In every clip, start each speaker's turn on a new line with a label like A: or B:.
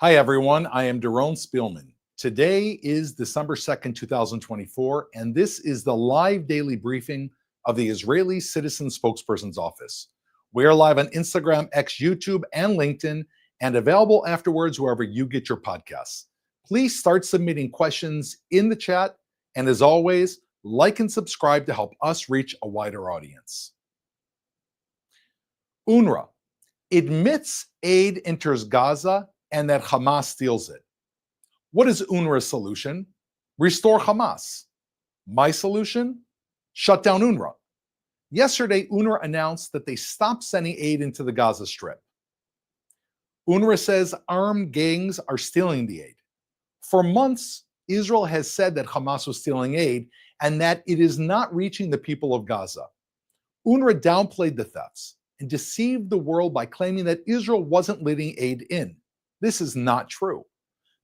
A: Hi, everyone. I am Daron Spielman. Today is December 2nd, 2024, and this is the live daily briefing of the Israeli Citizen Spokesperson's Office. We are live on Instagram, X, YouTube, and LinkedIn, and available afterwards wherever you get your podcasts. Please start submitting questions in the chat, and as always, like and subscribe to help us reach a wider audience. UNRWA admits aid enters Gaza and that Hamas steals it. What is UNRWA's solution? Restore Hamas. My solution? Shut down UNRWA. Yesterday, UNRWA announced that they stopped sending aid into the Gaza Strip. UNRWA says armed gangs are stealing the aid. For months, Israel has said that Hamas was stealing aid and that it is not reaching the people of Gaza. UNRWA downplayed the thefts and deceived the world by claiming that Israel wasn't letting aid in. This is not true.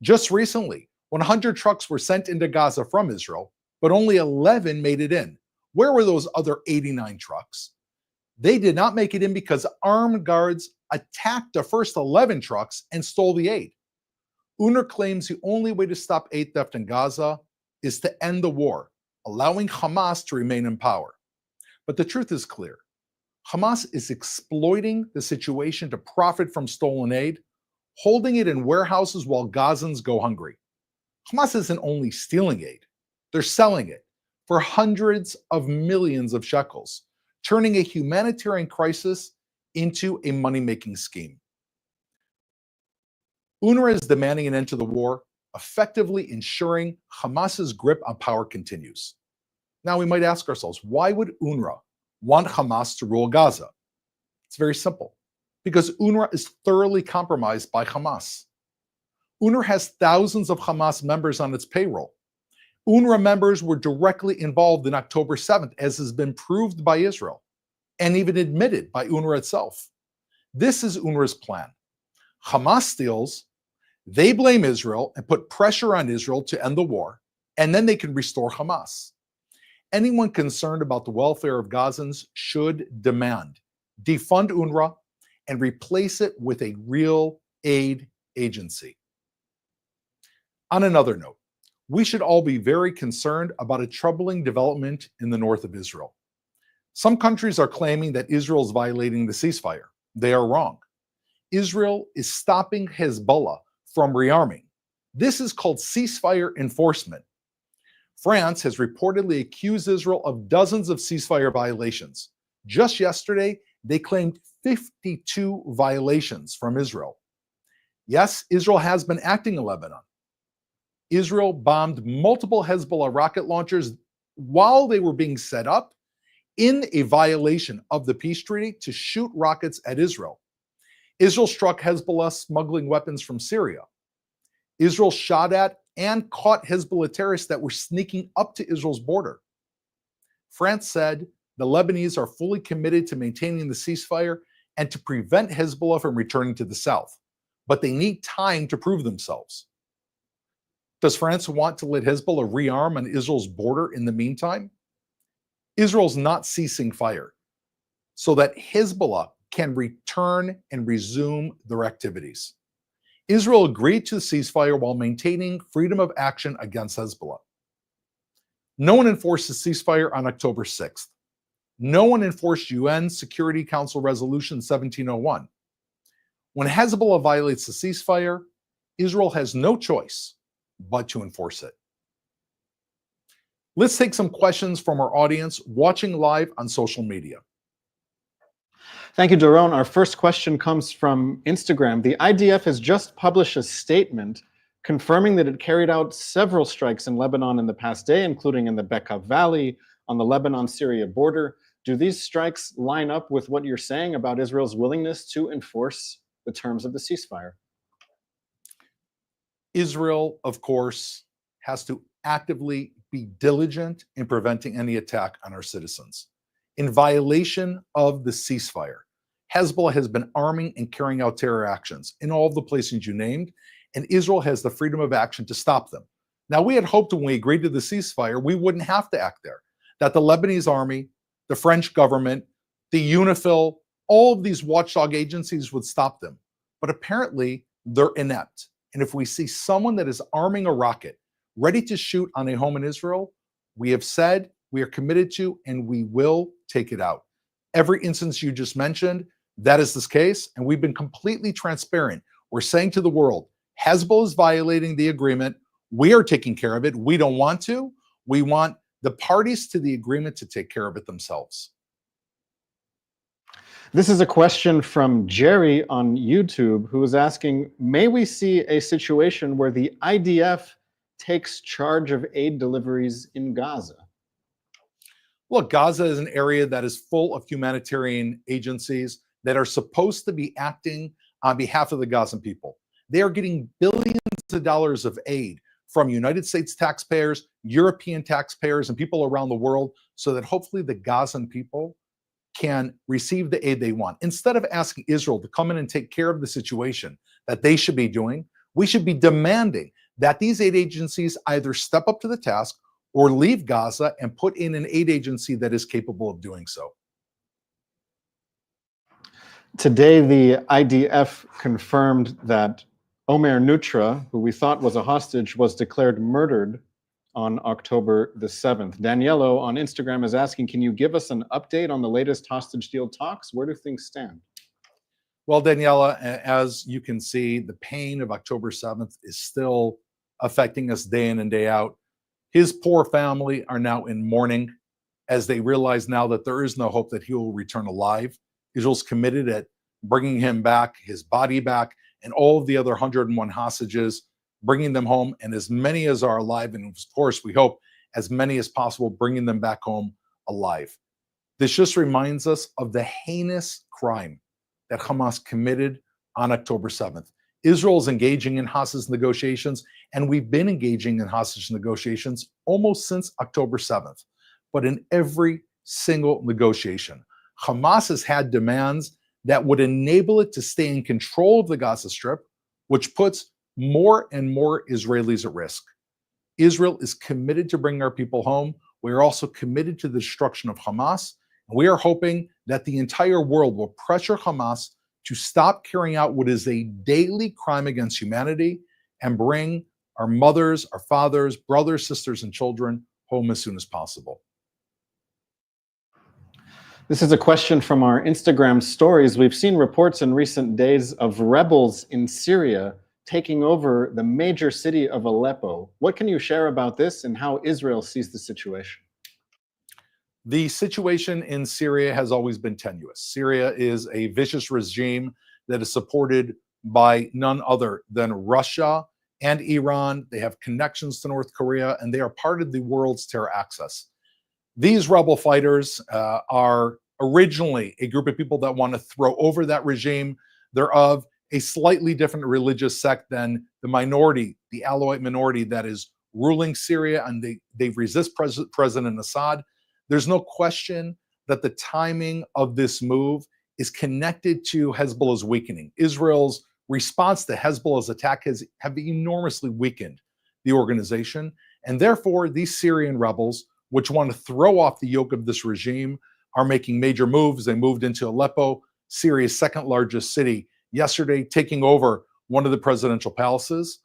A: Just recently, 100 trucks were sent into Gaza from Israel, but only 11 made it in. Where were those other 89 trucks? They did not make it in because armed guards attacked the first 11 trucks and stole the aid. UNRWA claims the only way to stop aid theft in Gaza is to end the war, allowing Hamas to remain in power. But the truth is clear. Hamas is exploiting the situation to profit from stolen aid, holding it in warehouses while Gazans go hungry. Hamas isn't only stealing aid, they're selling it for hundreds of millions of shekels, turning a humanitarian crisis into a money-making scheme. UNRWA is demanding an end to the war, effectively ensuring Hamas's grip on power continues. Now we might ask ourselves, why would UNRWA want Hamas to rule Gaza? It's very simple. Because UNRWA is thoroughly compromised by Hamas. UNRWA has thousands of Hamas members on its payroll. UNRWA members were directly involved in October 7th, as has been proved by Israel. and even admitted by UNRWA itself. This is UNRWA's plan. Hamas steals, they blame Israel and put pressure on Israel to end the war, and then they can restore Hamas. Anyone concerned about the welfare of Gazans should demand defund UNRWA and replace it with a real aid agency. On another note, we should all be very concerned about a troubling development in the north of Israel. Some countries are claiming that Israel is violating the ceasefire. They are wrong. Israel is stopping Hezbollah from rearming. This is called ceasefire enforcement. France has reportedly accused Israel of dozens of ceasefire violations. Just yesterday, they claimed 52 violations from Israel. Yes, Israel has been acting in Lebanon. Israel bombed multiple Hezbollah rocket launchers while they were being set up in a violation of the peace treaty to shoot rockets at Israel. Israel struck Hezbollah smuggling weapons from Syria. Israel shot at and caught Hezbollah terrorists that were sneaking up to Israel's border. France said the Lebanese are fully committed to maintaining the ceasefire and to prevent Hezbollah from returning to the south, but they need time to prove themselves. Does France want to let Hezbollah rearm on Israel's border in the meantime? Israel's not ceasing fire so that Hezbollah can return and resume their activities. Israel agreed to the ceasefire while maintaining freedom of action against Hezbollah. No one enforced the ceasefire on October 6th. No one enforced UN Security Council Resolution 1701. When Hezbollah violates the ceasefire, Israel has no choice but to enforce it. Let's take some questions from our audience watching live on social media.
B: Thank you, Doron. Our first question comes from Instagram. The IDF has just published a statement confirming that it carried out several strikes in Lebanon in the past day, including in the Bekaa Valley on the Lebanon-Syria border. Do these strikes line up with what you're saying about Israel's willingness to enforce the terms of the ceasefire?
A: Israel, of course, has to actively be diligent in preventing any attack on our citizens. In violation of the ceasefire, Hezbollah has been arming and carrying out terror actions in all of the places you named, and Israel has the freedom of action to stop them. Now, we had hoped when we agreed to the ceasefire, we wouldn't have to act there, that the Lebanese army, the French government, the UNIFIL, all of these watchdog agencies would stop them. But apparently, they're inept. And if we see someone that is arming a rocket, ready to shoot on a home in Israel, we have said we are committed to and we will take it out. Every instance you just mentioned, that is this case, and we've been completely transparent. We're saying to the world, Hezbollah is violating the agreement. We are taking care of it. We don't want to. We want the parties to the agreement to take care of it themselves.
B: This is a question from Jerry on YouTube, who is asking, may we see a situation where the IDF takes charge of aid deliveries in Gaza?
A: Look, Gaza is an area that is full of humanitarian agencies that are supposed to be acting on behalf of the Gazan people. They are getting billions of dollars of aid from United States taxpayers, European taxpayers, and people around the world so that hopefully the Gazan people can receive the aid they want. Instead of asking Israel to come in and take care of the situation that they should be doing, we should be demanding that these aid agencies either step up to the task or leave Gaza and put in an aid agency that is capable of doing so.
B: Today, the IDF confirmed that Omer Nutra, who we thought was a hostage, was declared murdered on October the 7th. Daniello on Instagram is asking, can you give us an update on the latest hostage deal talks? Where do things stand?
A: Well, Daniela, as you can see, the pain of October 7th is still affecting us day in and day out. His poor family are now in mourning as they realize now that there is no hope that he will return alive. Israel's committed at bringing him back, his body back, and all of the other 101 hostages, bringing them home, and as many as are alive, and of course, we hope as many as possible, bringing them back home alive. This just reminds us of the heinous crime that Hamas committed on October 7th. Israel is engaging in hostage negotiations, and we've been engaging in hostage negotiations almost since October 7th. But in every single negotiation, Hamas has had demands that would enable it to stay in control of the Gaza Strip, which puts more and more Israelis at risk. Israel is committed to bringing our people home. We are also committed to the destruction of Hamas. And we are hoping that the entire world will pressure Hamas to stop carrying out what is a daily crime against humanity and bring our mothers, our fathers, brothers, sisters, and children home as soon as possible.
B: This is a question from our Instagram stories. We've seen reports in recent days of rebels in Syria taking over the major city of Aleppo. What can you share about this and how Israel sees the situation?
A: The situation in Syria has always been tenuous. Syria is a vicious regime that is supported by none other than Russia and Iran. They have connections to North Korea, and they are part of the world's terror axis. These rebel fighters are originally a group of people that want to throw over that regime. They're of a slightly different religious sect than the minority, the Alawite minority that is ruling Syria, and they resist President Assad. There's no question that the timing of this move is connected to Hezbollah's weakening. Israel's response to Hezbollah's attack have enormously weakened the organization, and therefore these Syrian rebels, which want to throw off the yoke of this regime, are making major moves. They moved into Aleppo, Syria's second largest city, yesterday, taking over one of the presidential palaces.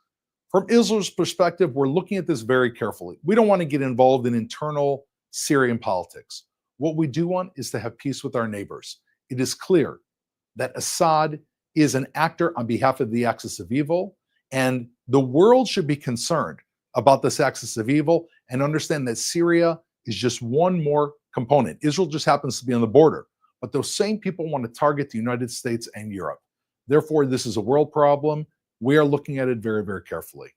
A: From Israel's perspective, we're looking at this very carefully. We don't want to get involved in internal Syrian politics. What we do want is to have peace with our neighbors. It is clear that Assad is an actor on behalf of the axis of evil, and the world should be concerned about this axis of evil and understand that Syria is just one more component. Israel just happens to be on the border, but those same people want to target the United States and Europe. Therefore, this is a world problem. We are looking at it very, very carefully.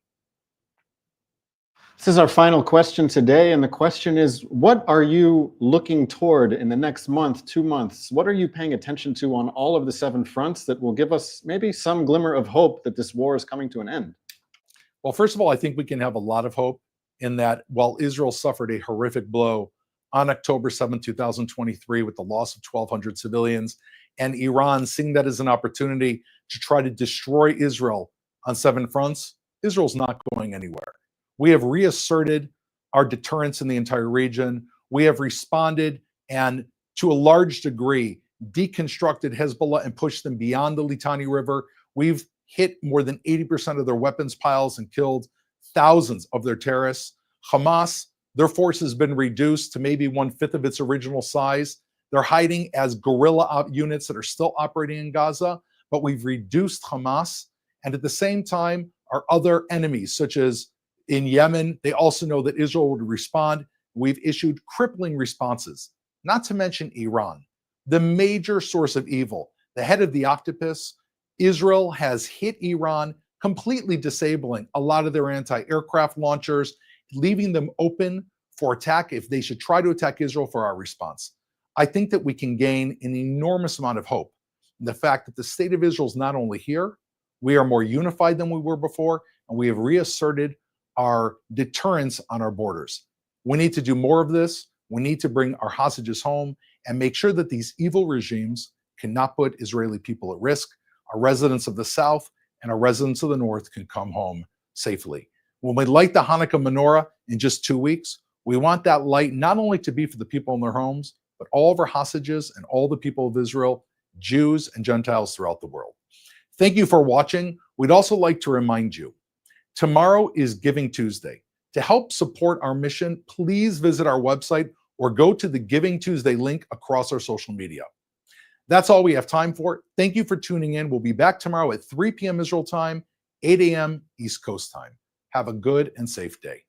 B: This is our final question today, and the question is, what are you looking toward in the next month, 2 months? What are you paying attention to on all of the 7 fronts that will give us maybe some glimmer of hope that this war is coming to an end?
A: Well, first of all, I think we can have a lot of hope in that while Israel suffered a horrific blow on October 7, 2023, with the loss of 1,200 civilians, and Iran seeing that as an opportunity to try to destroy Israel on 7 fronts, Israel's not going anywhere. We have reasserted our deterrence in the entire region. We have responded and, to a large degree, deconstructed Hezbollah and pushed them beyond the Litani River. We've hit more than 80% of their weapons piles and killed thousands of their terrorists. Hamas, their force has been reduced to maybe 1/5 of its original size. They're hiding as guerrilla units that are still operating in Gaza, but we've reduced Hamas. And at the same time, our other enemies, such as in Yemen, they also know that Israel would respond. We've issued crippling responses, not to mention Iran, the major source of evil, the head of the octopus. Israel has hit Iran, completely disabling a lot of their anti-aircraft launchers, leaving them open for attack if they should try to attack Israel for our response. I think that we can gain an enormous amount of hope in the fact that the state of Israel is not only here, we are more unified than we were before, and we have reasserted our deterrence on our borders. We need to do more of this. We need to bring our hostages home and make sure that these evil regimes cannot put Israeli people at risk. Our residents of the South and our residents of the North can come home safely. When we light the Hanukkah menorah in just 2 weeks, we want that light not only to be for the people in their homes, but all of our hostages and all the people of Israel, Jews and Gentiles throughout the world. Thank you for watching. We'd also like to remind you, tomorrow is Giving Tuesday. To help support our mission, please visit our website or go to the Giving Tuesday link across our social media. That's all we have time for. Thank you for tuning in. We'll be back tomorrow at 3 p.m. Israel time, 8 a.m. East Coast time. Have a good and safe day.